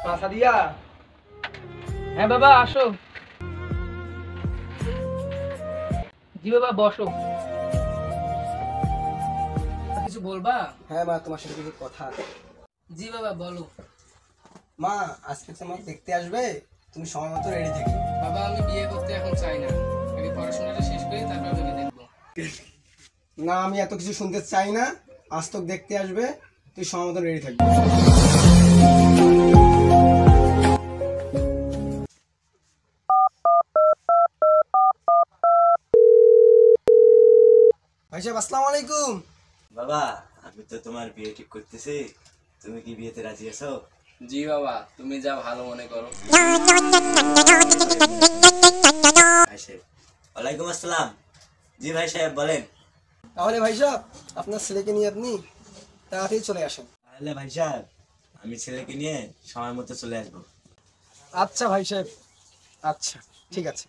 সাদিয়া। হ্যাঁ বাবা আসো। জি বাবা বসো। কিছু বলবা? হ্যাঁ মা, তোমার সাথে কিছু কথা আছে। জি বাবা বলো। মা, আজকে তোমার দেখতে আসবে, তুমি সময় মতো রেডি থেকো। বাবা আমি বিয়ে করতে এখন চাই না, আগে পড়াশোনাটা শেষ করি তারপর ভেবে দেখবো। না, আমি এত কিছু শুনতে চাই না। আজ তোকে দেখতে আসবে, তুই সময় মতো রেডি থাকবি। ভাই সাহেব, আসসালামু আলাইকুম। বাবা, আমি তো তোমার বিয়ে ঠিক করতেছি, তুমি কি বিয়েতে রাজি আছো? জি বাবা, তুমি যা ভালো মনে করো। ভাই সাহেব, ওয়ালাইকুম আসসালাম। জি ভাই সাহেব বলেন। তাহলে ভাই সাহেব, আপনার ছেলেকে নিয়ে আপনি তাড়াতাড়ি চলে আসেন। তাহলে ভাই সাহেব, আমি ছেলেকে নিয়ে সময় মতো চলে আসবো। আচ্ছা ভাই সাহেব, আচ্ছা ঠিক আছে।